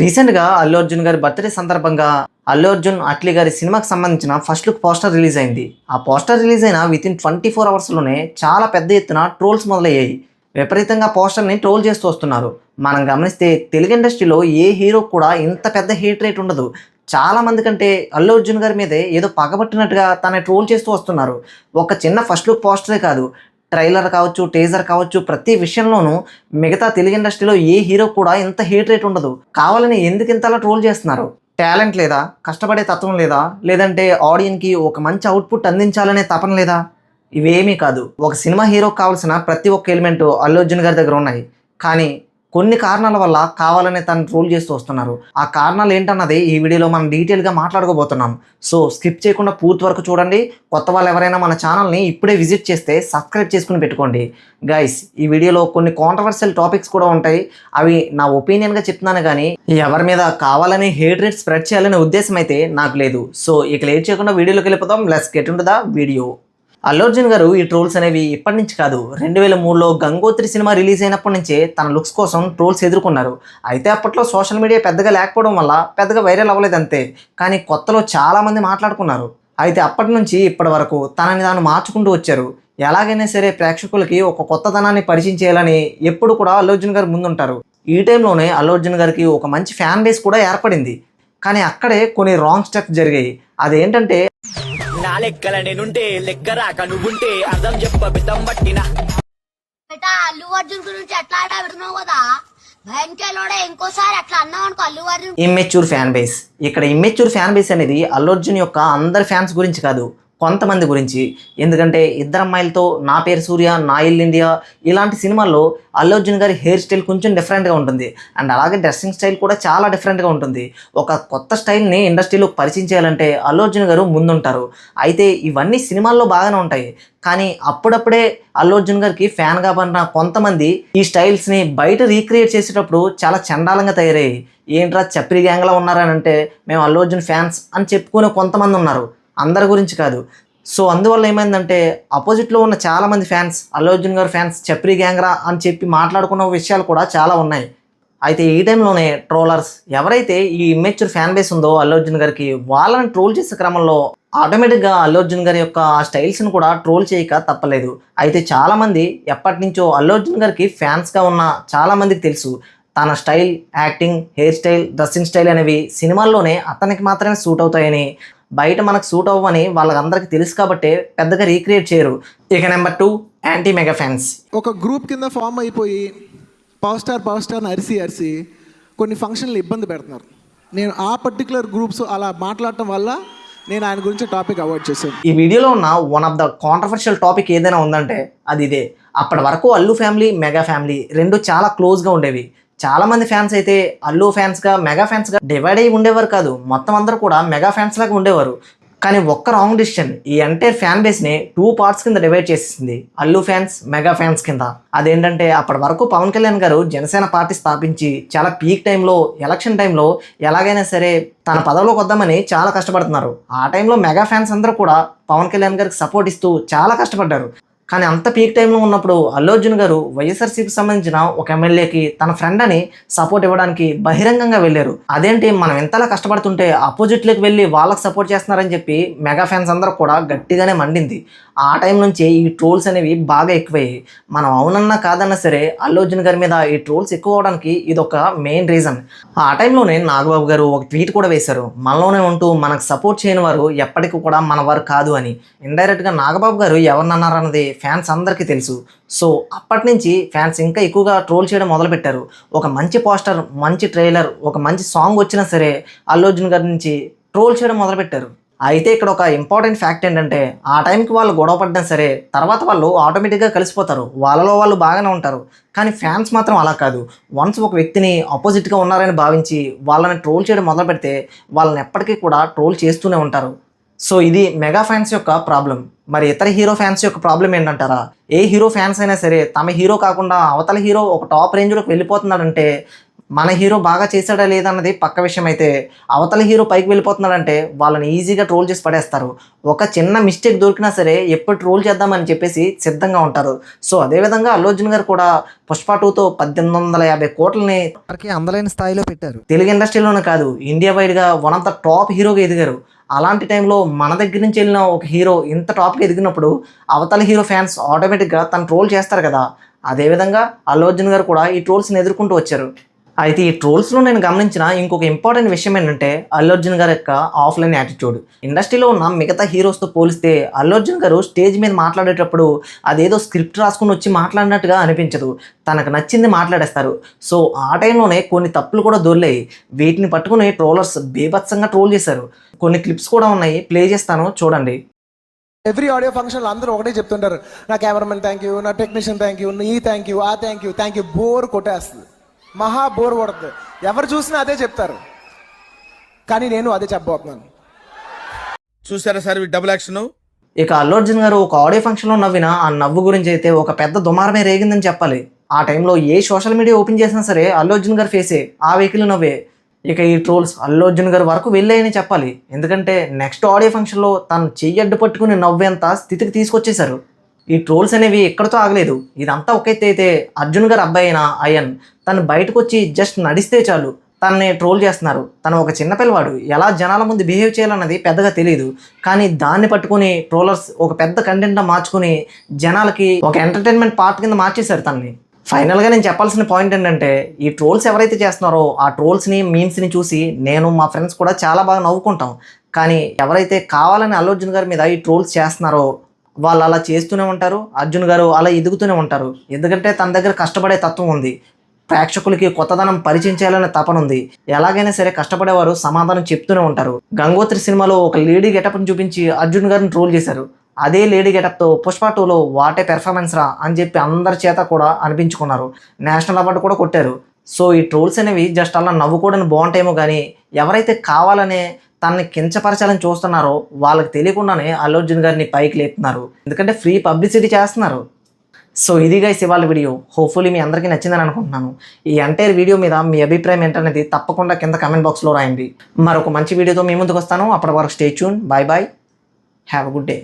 రీసెంట్గా అల్లు అర్జున్ గారి బర్త్డే సందర్భంగా అల్లు అర్జున్ అట్లీ గారి సినిమాకి సంబంధించిన ఫస్ట్ లుక్ పోస్టర్ రిలీజ్ అయింది. ఆ పోస్టర్ రిలీజ్ అయిన వితిన్ 24 అవర్స్లోనే చాలా పెద్ద ఎత్తున ట్రోల్స్ మొదలయ్యాయి. విపరీతంగా పోస్టర్ని ట్రోల్ చేస్తూ వస్తున్నారు. మనం గమనిస్తే తెలుగు ఇండస్ట్రీలో ఏ హీరో కూడా ఇంత పెద్ద హీట్ రేట్ ఉండదు. చాలా మంది కంటే అల్లు అర్జున్ గారి మీదే ఏదో పగబట్టినట్టుగా తన ట్రోల్ చేస్తూ వస్తున్నారు. ఒక చిన్న ఫస్ట్ లుక్ పోస్టరే కాదు, ట్రైలర్ కావచ్చు, టీజర్ కావచ్చు, ప్రతి విషయంలోనూ మిగతా తెలుగు ఇండస్ట్రీలో ఏ హీరో కూడా ఇంత హీట్ రేట్ ఉండదు. కావాలని ఎందుకు ఇంతలా ట్రోల్ చేస్తున్నారు? టాలెంట్ లేదా, కష్టపడే తత్వం లేదా, లేదంటే ఆడియన్కి ఒక మంచి అవుట్పుట్ అందించాలనే తపన లేదా? ఇవేమీ కాదు. ఒక సినిమా హీరోకి కావాల్సిన ప్రతి ఒక్క ఎలిమెంటు అల్లు అర్జున్ గారి దగ్గర ఉన్నాయి. కానీ కొన్ని కారణాల వల్ల కావాలనే తను ట్రోల్ చేస్తూ వస్తున్నారు. ఆ కారణాలు ఏంటన్నది ఈ వీడియోలో మనం డీటెయిల్గా మాట్లాడుకోబోతున్నాం. సో స్కిప్ చేయకుండా పూర్తి వరకు చూడండి. కొత్త వాళ్ళు ఎవరైనా మన ఛానల్ని ఇప్పుడే విజిట్ చేస్తే సబ్స్క్రైబ్ చేసుకుని పెట్టుకోండి. గైస్, ఈ వీడియోలో కొన్ని కాంట్రవర్షియల్ టాపిక్స్ కూడా ఉంటాయి. అవి నా ఒపీనియన్గా చెప్తున్నాను, కానీ ఎవరి మీద కావాలని హేట్ రేట్ స్ప్రెడ్ చేయాలనే ఉద్దేశం అయితే నాకు లేదు. సో ఇక లేట్ చేయకుండా వీడియోలోకి వెళ్ళిపోతాం. Let's get into the video. Allu Arjun గారు ఈ ట్రోల్స్ అనేవి ఇప్పటి నుంచి కాదు, 2003లో గంగోత్రి సినిమా రిలీజ్ అయినప్పటి నుంచే తన లుక్స్ కోసం ట్రోల్స్ ఎదుర్కొన్నారు. అయితే అప్పట్లో సోషల్ మీడియా పెద్దగా లేకపోవడం వల్ల పెద్దగా వైరల్ అవ్వలేదు అంతే. కానీ కొత్తలో చాలామంది మాట్లాడుకున్నారు. అయితే అప్పటి నుంచి ఇప్పటి వరకు తనని తాను మార్చుకుంటూ వచ్చారు. ఎలాగైనా సరే ప్రేక్షకులకి ఒక కొత్తదనాన్ని పరిచయం చేయాలని ఎప్పుడు కూడా అల్లు అర్జున్ గారు ముందుంటారు. ఈ టైంలోనే అల్లు అర్జున్ గారికి ఒక మంచి ఫ్యాన్ బేస్ కూడా ఏర్పడింది. కానీ అక్కడే కొన్ని రాంగ్ స్టెప్స్ జరిగాయి. అదేంటంటే, నా లెక్కల నేనుంటే లెక్క రాక నువ్వుంటే అర్థం చెప్ప బిద్దం పట్టినా అల్లు అర్జున్ గురించి అట్లా పెడుతున్నావు కదా, భయంకరోడే ఇంకోసారి అట్లా అన్నావు అనుకో Allu Arjun. Immature fan base. ఇక్కడ ఇమ్మెచ్యూర్ ఫ్యాన్ బేస్ అనేది అల్లు అర్జున్ యొక్క అందరి ఫ్యాన్స్ గురించి కాదు, కొంతమంది గురించి. ఎందుకంటే ఇద్దరు అమ్మాయిలతో, నా పేరు సూర్య, నా ఇల్లు ఇండియా ఇలాంటి సినిమాల్లో అల్లు అర్జున్ గారి హెయిర్ స్టైల్ కొంచెం డిఫరెంట్గా ఉంటుంది. అండ్ అలాగే డ్రెస్సింగ్ స్టైల్ కూడా చాలా డిఫరెంట్గా ఉంటుంది. ఒక కొత్త స్టైల్ని ఇండస్ట్రీలో పరిచయం చేయాలంటే అల్లు అర్జున్ గారు ముందుంటారు. అయితే ఇవన్నీ సినిమాల్లో బాగానే ఉంటాయి, కానీ అప్పుడప్పుడే అల్లు అర్జున్ గారికి ఫ్యాన్గా పడిన కొంతమంది ఈ స్టైల్స్ని బయట రీక్రియేట్ చేసేటప్పుడు చాలా చండాలంగా తయారయ్యాయి. ఏంట్రా చప్రి గ్యాంగ్లో ఉన్నారని అంటే మేము అల్లు అర్జున్ ఫ్యాన్స్ అని చెప్పుకునే కొంతమంది ఉన్నారు, అందరి గురించి కాదు. సో అందువల్ల ఏమైందంటే అపోజిట్లో ఉన్న చాలామంది ఫ్యాన్స్ అల్లు అర్జున్ గారు ఫ్యాన్స్ చప్రి గ్యాంగ్రా అని చెప్పి మాట్లాడుకున్న విషయాలు కూడా చాలా ఉన్నాయి. అయితే ఈ టైంలోనే ట్రోలర్స్ ఎవరైతే ఈ ఇమ్మెచ్యూర్ ఫ్యాన్ బేస్ ఉందో అల్లు అర్జున్ గారికి, వాళ్ళని ట్రోల్ చేసే క్రమంలో ఆటోమేటిక్గా అల్లు అర్జున్ గారి యొక్క ఆ స్టైల్స్ని కూడా ట్రోల్ చేయక తప్పలేదు. అయితే చాలామంది ఎప్పటి నుంచో అల్లు అర్జున్ గారికి ఫ్యాన్స్గా ఉన్న చాలామందికి తెలుసు తన style, acting, hair style, dressing style అనేవి సినిమాల్లోనే అతనికి మాత్రమే సూట్ అవుతాయని, బయట మనకు సూట్ అవ్వని వాళ్ళందరికీ తెలుసు కాబట్టి పెద్దగా రీక్రియేట్ చేయరు. ఇక నెంబర్ 2, యాంటీ మెగా ఫ్యాన్స్. ఒక గ్రూప్ కింద ఫామ్ అయిపోయి పవర్ స్టార్ని అరిసి కొన్ని ఫంక్షన్లు ఇబ్బంది పెడుతున్నారు. నేను ఆ పర్టికులర్ గ్రూప్స్ అలా మాట్లాడటం వల్ల నేను ఆయన గురించి టాపిక్ అవాయిడ్ చేశాను. ఈ వీడియోలో ఉన్న one of the controversial topic ఏదైనా ఉందంటే అది ఇదే. అప్పటి వరకు అల్లు ఫ్యామిలీ, మెగా ఫ్యామిలీ రెండు చాలా క్లోజ్గా ఉండేవి. చాలామంది ఫ్యాన్స్ అయితే అల్లు ఫ్యాన్స్గా, మెగా ఫ్యాన్స్గా డివైడ్ అయ్యి ఉండేవారు కాదు. మొత్తం అందరూ కూడా మెగా ఫ్యాన్స్ లాగా ఉండేవారు. కానీ ఒక్క రాంగ్ డిసిషన్ ఈ ఎంటైర్ ఫ్యాన్ బేస్ని 2 పార్ట్స్ కింద డివైడ్ చేసేసింది, అల్లు ఫ్యాన్స్, మెగా ఫ్యాన్స్ కింద. అదేంటంటే అప్పటి వరకు పవన్ కళ్యాణ్ గారు జనసేన పార్టీ స్థాపించి చాలా పీక్ టైంలో, ఎలక్షన్ టైంలో ఎలాగైనా సరే తన పదవిలోకి వద్దామని చాలా కష్టపడుతున్నారు. ఆ టైంలో మెగా ఫ్యాన్స్ అందరూ కూడా పవన్ కళ్యాణ్ గారికి సపోర్ట్ ఇస్తూ చాలా కష్టపడ్డారు. కానీ అంత పీక్ టైంలో ఉన్నప్పుడు అల్లు అర్జున్ గారు వైఎస్ఆర్సీకి సంబంధించిన ఒక ఎమ్మెల్యేకి తన ఫ్రెండ్ అని సపోర్ట్ ఇవ్వడానికి బహిరంగంగా వెళ్ళారు. అదేంటి మనం ఎంతలా కష్టపడుతుంటే ఆపోజిట్లోకి వెళ్ళి వాళ్ళకి సపోర్ట్ చేస్తున్నారని చెప్పి మెగా ఫ్యాన్స్ అందరూ కూడా గట్టిగానే మండింది. ఆ టైం నుంచి ఈ ట్రోల్స్ అనేవి బాగా ఎక్కువయ్యాయి. మనం అవునన్నా కాదన్నా సరే అల్లు అర్జున్ గారి మీద ఈ ట్రోల్స్ ఎక్కువ అవడానికి ఇది ఒక మెయిన్ రీజన్. ఆ టైంలోనే నాగబాబు గారు ఒక ట్వీట్ కూడా వేశారు, మనలోనే ఉంటూ మనకు సపోర్ట్ చేయని వారు ఎప్పటికీ కూడా మన వారు కాదు అని. ఇండైరెక్ట్గా నాగబాబు గారు ఎవరినన్నారన్నది ఫ్యాన్స్ అందరికీ తెలుసు. సో అప్పటి నుంచి ఫ్యాన్స్ ఇంకా ఎక్కువగా ట్రోల్ చేయడం మొదలుపెట్టారు. ఒక మంచి పోస్టర్, మంచి ట్రైలర్, ఒక మంచి సాంగ్ వచ్చినా సరే అల్లు అర్జున్ గారి నుంచి ట్రోల్ చేయడం మొదలుపెట్టారు. అయితే ఇక్కడ ఒక ఇంపార్టెంట్ ఫ్యాక్ట్ ఏంటంటే ఆ టైంకి వాళ్ళు గొడవ పడ్డా సరే తర్వాత వాళ్ళు ఆటోమేటిక్గా కలిసిపోతారు, వాళ్ళలో వాళ్ళు బాగానే ఉంటారు. కానీ ఫ్యాన్స్ మాత్రం అలా కాదు. వన్స్ ఒక వ్యక్తిని ఆపోజిట్గా ఉన్నారని భావించి వాళ్ళని ట్రోల్ చేయడం మొదలు పెడితే వాళ్ళని ఎప్పటికీ కూడా ట్రోల్ చేస్తూనే ఉంటారు. సో ఇది మెగా ఫ్యాన్స్ యొక్క ప్రాబ్లం. మరి ఇతర హీరో ఫ్యాన్స్ యొక్క ప్రాబ్లం ఏంటంటారా? ఏ హీరో ఫ్యాన్స్ అయినా సరే తమ హీరో కాకుండా అవతల హీరో ఒక టాప్ రేంజ్లోకి వెళ్ళిపోతున్నాడంటే మన హీరో బాగా చేశాడా లేదా అన్నది పక్క విషయం అయితే, అవతల హీరో పైకి వెళ్ళిపోతున్నాడంటే వాళ్ళని ఈజీగా ట్రోల్ చేసి పడేస్తారు. ఒక చిన్న మిస్టేక్ దొరికినా సరే ఎప్పుడు ట్రోల్ చేద్దామని చెప్పేసి సిద్ధంగా ఉంటారు. సో అదేవిధంగా అల్లు అర్జున్ గారు కూడా పుష్ప 2తో 1850 కోట్లని అందలేని స్థాయిలో పెట్టారు. తెలుగు ఇండస్ట్రీలోనే కాదు, ఇండియా వైడ్గా వన్ ఆఫ్ ద టాప్ హీరోగా ఎదిగారు. అలాంటి టైంలో మన దగ్గర నుంచి వెళ్ళిన ఒక హీరో ఇంత టాప్కి ఎదిగినప్పుడు అవతల హీరో ఫ్యాన్స్ ఆటోమేటిక్గా తను ట్రోల్ చేస్తారు కదా. అదేవిధంగా అల్లు అర్జున్ గారు కూడా ఈ ట్రోల్స్ని ఎదుర్కొంటూ వచ్చారు. అయితే ఈ ట్రోల్స్లో నేను గమనించిన ఇంకొక ఇంపార్టెంట్ విషయం ఏంటంటే అల్లు అర్జున్ గారి యొక్క ఆఫ్లైన్ యాటిట్యూడ్. ఇండస్ట్రీలో ఉన్న మిగతా హీరోస్తో పోలిస్తే అల్లు అర్జున్ గారు స్టేజ్ మీద మాట్లాడేటప్పుడు అదేదో స్క్రిప్ట్ రాసుకుని వచ్చి మాట్లాడినట్టుగా అనిపించదు. తనకు నచ్చింది మాట్లాడేస్తారు. సో ఆ టైంలోనే కొన్ని తప్పులు కూడా దొర్లాయి. వీటిని పట్టుకుని ట్రోలర్స్ బీభత్సంగా ట్రోల్ చేశారు. కొన్ని క్లిప్స్ కూడా ఉన్నాయి, ప్లే చేస్తాను చూడండి. ఎవ్రీ ఆడియో ఫంక్షన్లో అందరూ ఒకటే చెప్తుంటారు, నా కెమెరామెన్ థ్యాంక్ యూ, నా టెక్నీషియన్ థ్యాంక్ యూ, ఈ థ్యాంక్ యూ, ఆ థ్యాంక్ యూ. బోర్ కొట్టేస్తుంది, మహా బోర్ కొడుతుంది. ఎవరు చూసినా అదే చెప్తారు, కానీ నేను అదే చెప్పబోతున్నాను. చూసారా సార్ డబుల్ యాక్షన్. ఇక అల్లు అర్జున్ గారు ఒక ఆడియో ఫంక్షన్లో నవ్విన ఆ నవ్వు గురించి అయితే ఒక పెద్ద దుమారమే రేగిందని చెప్పాలి. ఆ టైంలో ఏ సోషల్ మీడియా ఓపెన్ చేసినా సరే అల్లు అర్జున్ గారి ఫేసే, ఆ వెహికల్ నవ్వే. ఇక ఈ ట్రోల్స్ అల్లు అర్జున్ గారి వరకు వెళ్ళాయని చెప్పాలి. ఎందుకంటే నెక్స్ట్ ఆడియో ఫంక్షన్లో తను చెయ్యడ్డు పట్టుకుని నవ్వేంత స్థితికి తీసుకొచ్చేశారు. ఈ ట్రోల్స్ అనేవి ఎక్కడితో ఆగలేదు. ఇదంతా ఒక ఎత్తు అయితే అర్జున్ గారి అబ్బాయి అయిన అయన్ తను బయటకు వచ్చి జస్ట్ నడిస్తే చాలు తనని ట్రోల్ చేస్తున్నారు. తను ఒక చిన్నపిల్లవాడు, ఎలా జనాల ముందు బిహేవ్ చేయాలన్నది పెద్దగా తెలియదు. కానీ దాన్ని పట్టుకుని ట్రోలర్స్ ఒక పెద్ద కంటెంట్గా మార్చుకుని జనాలకి ఒక ఎంటర్టైన్మెంట్ పార్ట్ కింద మార్చేశారు తనని. ఫైనల్గా నేను చెప్పాల్సిన పాయింట్ ఏంటంటే ఈ ట్రోల్స్ ఎవరైతే చేస్తున్నారో ఆ ట్రోల్స్ని మీమ్స్ని చూసి నేను మా ఫ్రెండ్స్ కూడా చాలా బాగా నవ్వుకుంటాం. కానీ ఎవరైతే కావాలని అల్లు అర్జున్ గారి మీద ఈ ట్రోల్స్ చేస్తున్నారో వాళ్ళు అలా చేస్తూనే ఉంటారు. అర్జున్ గారు అలా ఎదుగుతూనే ఉంటారు. ఎందుకంటే తన దగ్గర కష్టపడే తత్వం ఉంది. ప్రేక్షకులకి కొత్తదనం పరిచయం చేయాలనే తపన ఉంది. ఎలాగైనా సరే కష్టపడేవారు సమాధానం చెప్తూనే ఉంటారు. గంగోత్రి సినిమాలో ఒక లేడీ గెటప్ని చూపించి అర్జున్ గారిని ట్రోల్ చేశారు. అదే లేడీ గెటప్తో పుష్ప 2లో వాటే పెర్ఫార్మెన్స్ రా అని చెప్పి అందరి చేత కూడా అనిపించుకున్నారు. నేషనల్ అవార్డు కూడా కొట్టారు. సో ఈ ట్రోల్స్ అనేవి జస్ట్ అలా నవ్వుకోవడానికి బాగుంటాయేమో కానీ ఎవరైతే కావాలనే తనని కించపరచాలని చూస్తున్నారో వాళ్ళకి తెలియకుండానే అల్లు అర్జున్ గారిని పైకి లేపుతున్నారు. ఎందుకంటే ఫ్రీ పబ్లిసిటీ చేస్తున్నారు. సో ఇది గైస్ ఇవాళ వీడియో. హోప్ఫుల్లీ మీ అందరికీ నచ్చిందని అనుకుంటున్నాను. ఈ ఎంటైర్ వీడియో మీద మీ అభిప్రాయం ఏంటనేది తప్పకుండా కింద కమెంట్ బాక్స్లో రాయండి. మరొక మంచి వీడియోతో మీ ముందుకు వస్తాను. అప్పటి వరకు stay tuned. Bye bye. Have a good day.